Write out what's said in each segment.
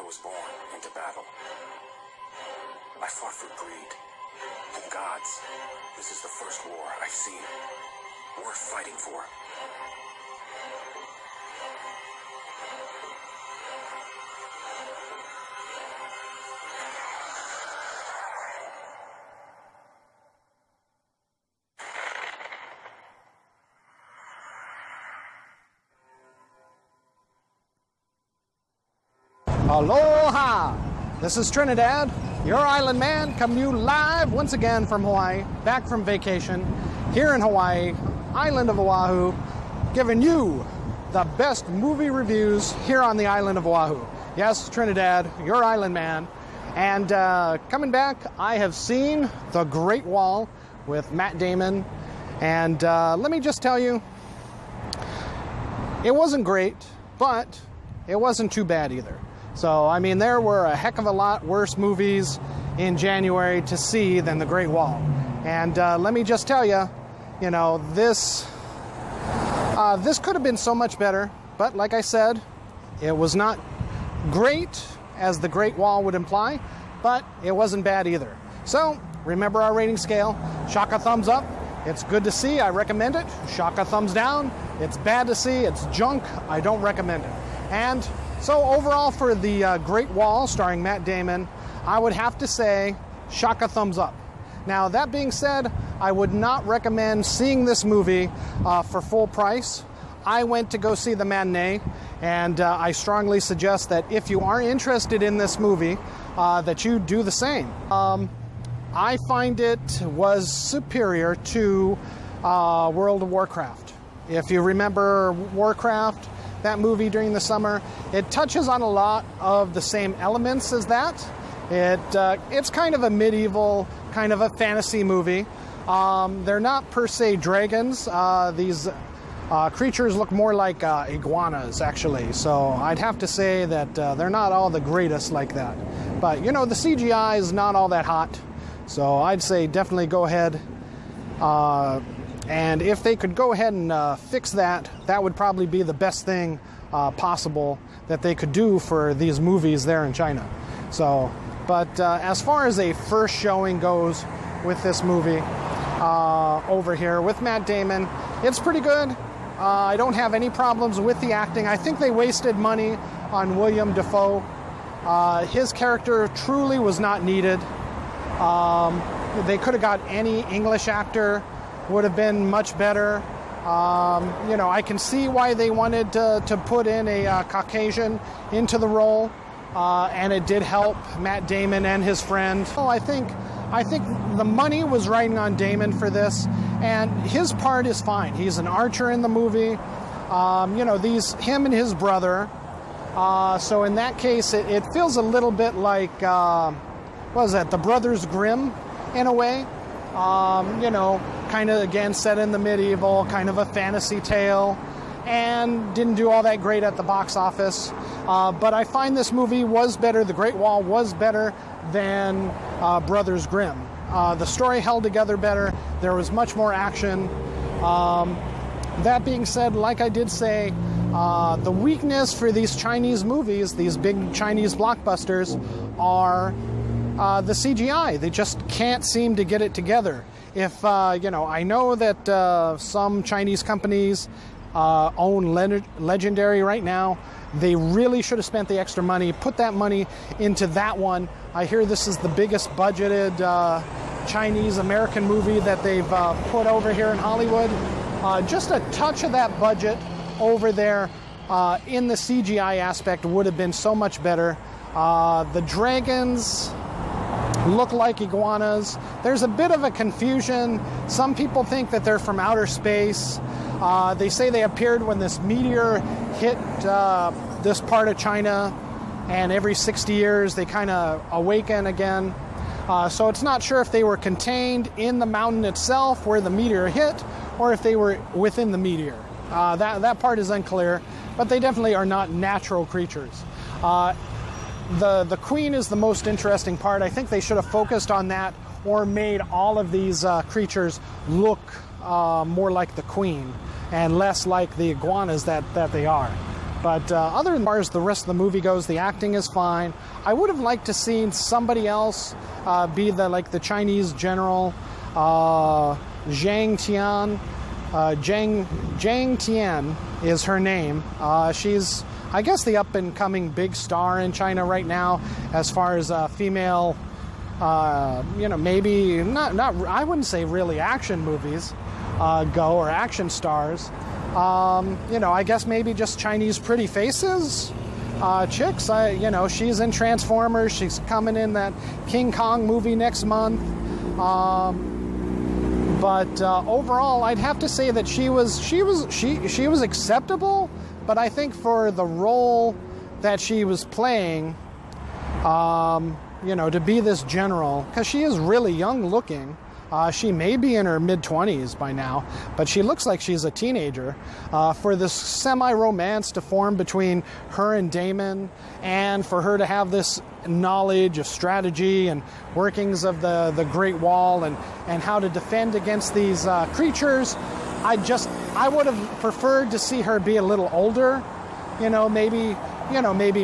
was born into battle. I fought for greed and gods. This is the first war I've seen worth fighting for. Aloha! This is Trinidad, your island man, coming to you live once again from Hawaii, back from vacation, here in Hawaii, island of Oahu, giving you the best movie reviews here on the island of Oahu. Yes, Trinidad, your island man. And coming back, I have seen The Great Wall with Matt Damon. And let me just tell you, it wasn't great, but it wasn't too bad either. So, I mean, there were a heck of a lot worse movies in January to see than The Great Wall. And let me just tell you, you know, this could have been so much better. But like I said, it was not great, as The Great Wall would imply, but it wasn't bad either. So, remember our rating scale. Shaka thumbs up. It's good to see. I recommend it. Shaka thumbs down. It's bad to see. It's junk. I don't recommend it. And so overall for The Great Wall, starring Matt Damon, I would have to say Shaka thumbs up. Now, that being said, I would not recommend seeing this movie for full price. I went to go see the matinee, and I strongly suggest that if you are interested in this movie, that you do the same. I find it was superior to World of Warcraft. If you remember Warcraft, that movie during the summer, it touches on a lot of the same elements as that. It's kind of a medieval, kind of a fantasy movie. They're not per se dragons. These creatures look more like iguanas, actually. So I'd have to say that they're not all the greatest like that. But, you know, the CGI is not all that hot. So I'd say definitely go ahead. And if they could go ahead and fix that, that would probably be the best thing possible that they could do for these movies there in China. So, but as far as a first showing goes with this movie over here with Matt Damon, it's pretty good. I don't have any problems with the acting. I think they wasted money on William Dafoe. His character truly was not needed. They could have got any English actor, would have been much better. You know, I can see why they wanted to put in a Caucasian into the role, and it did help Matt Damon and his friend. Oh, I think the money was riding on Damon for this, and his part is fine. He's an archer in the movie. You know, him and his brother. So in that case, it feels a little bit like what was that? The Brothers Grimm, in a way. You know, kind of, again, set in the medieval, kind of a fantasy tale, and didn't do all that great at the box office. But I find this movie was better, The Great Wall was better than Brothers Grimm. The story held together better. There was much more action. That being said, like I did say, the weakness for these Chinese movies, these big Chinese blockbusters, are the CGI. They just can't seem to get it together. If, you know, I know that some Chinese companies own Legendary right now. They really should have spent the extra money, put that money into that one. I hear this is the biggest budgeted Chinese-American movie that they've put over here in Hollywood. Just a touch of that budget over there in the CGI aspect would have been so much better. The dragons look like iguanas. There's a bit of a confusion. Some people think that they're from outer space. They say they appeared when this meteor hit this part of China, and every 60 years they kind of awaken again. So it's not sure if they were contained in the mountain itself where the meteor hit, or if they were within the meteor. That part is unclear, but they definitely are not natural creatures. The queen is the most interesting part. I think they should have focused on that, or made all of these creatures look more like the queen and less like the iguanas that they are. But other than as the rest of the movie goes, the acting is fine. I would have liked to seen somebody else be the Chinese general, Zhang Tian. Zhang Tian is her name. She's, I guess, the up-and-coming big star in China right now as far as female, maybe not. I wouldn't say really action movies go, or action stars. I guess maybe just Chinese pretty faces, chicks. She's in Transformers. She's coming in that King Kong movie next month. But overall, I'd have to say that she was acceptable. But I think for the role that she was playing, to be this general, because she is really young looking. She may be in her mid-20s by now, but she looks like she's a teenager. For this semi-romance to form between her and Damon, and for her to have this knowledge of strategy and workings of the Great Wall and how to defend against these creatures, I would have preferred to see her be a little older. Maybe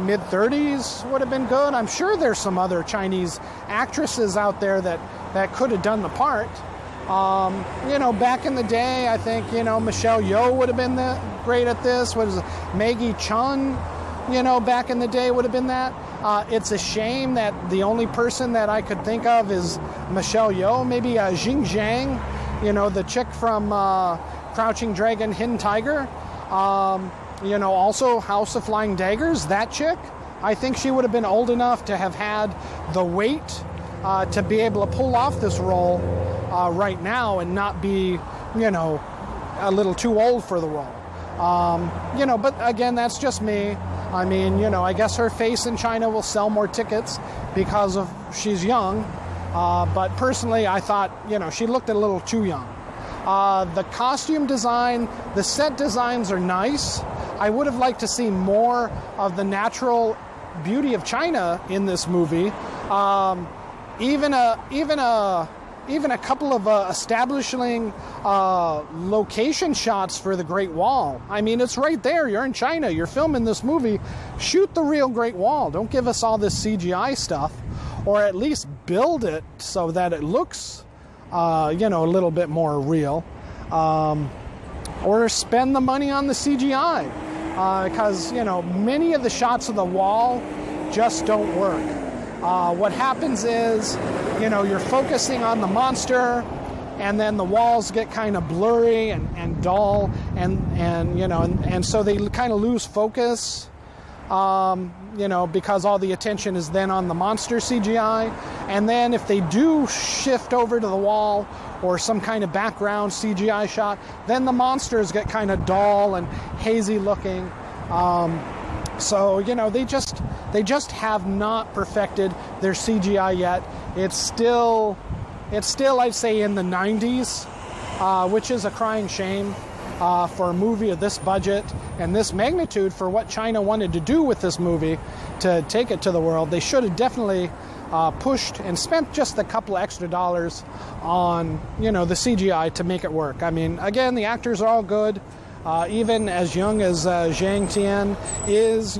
mid-30s would have been good. I'm sure there's some other Chinese actresses out there that could have done the part. Back in the day, I think, Michelle Yeoh would have been great at this. Maggie Chun, back in the day would have been that. It's a shame that the only person that I could think of is Michelle Yeoh. Maybe Jing Zhang, the chick from Crouching Dragon, Hidden Tiger. Also House of Flying Daggers, that chick. I think she would have been old enough to have had the weight to be able to pull off this role right now and not be, a little too old for the role. But again, that's just me. I mean, I guess her face in China will sell more tickets because she's young. But personally, I thought, she looked a little too young. The costume design, the set designs are nice. I would have liked to see more of the natural beauty of China in this movie. Even a couple of establishing location shots for the Great Wall. I mean, it's right there. You're in China. You're filming this movie. Shoot the real Great Wall. Don't give us all this CGI stuff, or at least build it so that it looks, a little bit more real. Or spend the money on the CGI, because many of the shots of the wall just don't work. What happens is, you're focusing on the monster, and then the walls get kind of blurry and dull, and so they kind of lose focus, because all the attention is then on the monster CGI. And then if they do shift over to the wall or some kind of background CGI shot, then the monsters get kind of dull and hazy looking. So they just have not perfected their CGI yet. It's still I'd say in the 90s, which is a crying shame for a movie of this budget and this magnitude for what China wanted to do with this movie to take it to the world. They should have definitely pushed and spent just a couple extra dollars on the CGI to make it work. I mean, again, the actors are all good. Even as young as Zhang Tian is,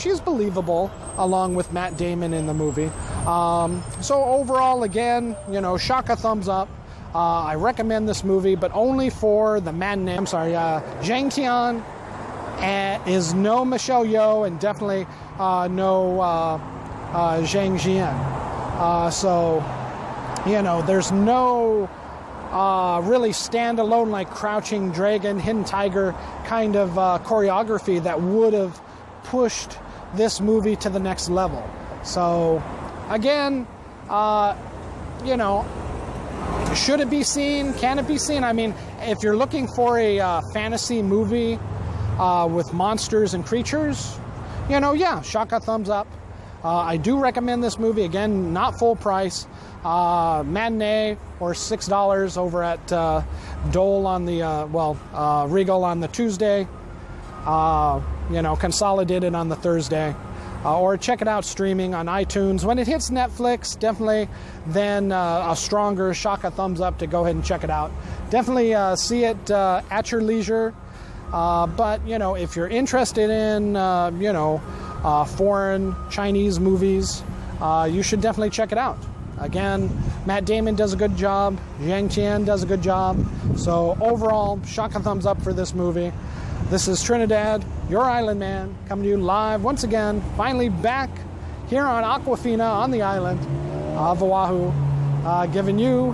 she's believable along with Matt Damon in the movie. So overall, again, Shaka thumbs up. I recommend this movie, but only for the matinee. I'm sorry, Zhang Tian is no Michelle Yeoh, and definitely no Zhang Jian. So, there's no really standalone like Crouching Dragon, Hidden Tiger kind of choreography that would have pushed this movie to the next level. So, again, should it be seen? Can it be seen? I mean, if you're looking for a fantasy movie with monsters and creatures, Shaka thumbs up. I do recommend this movie. Again, not full price. Matinee or $6 over at Dole on the Regal on the Tuesday. Consolidated on the Thursday. Or check it out streaming on iTunes. When it hits Netflix, definitely then a stronger Shaka thumbs up to go ahead and check it out. Definitely see it at your leisure. But, you know, if you're interested in, foreign Chinese movies, you should definitely check it out. Again, Matt Damon does a good job. Zhang Tian does a good job. So overall, shock a thumbs up for this movie. This is Trinidad, your Island Man, coming to you live once again, finally back here on Aquafina on the island of Oahu, giving you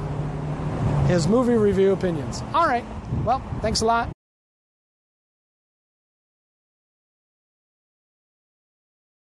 his movie review opinions. All right. Well, thanks a lot.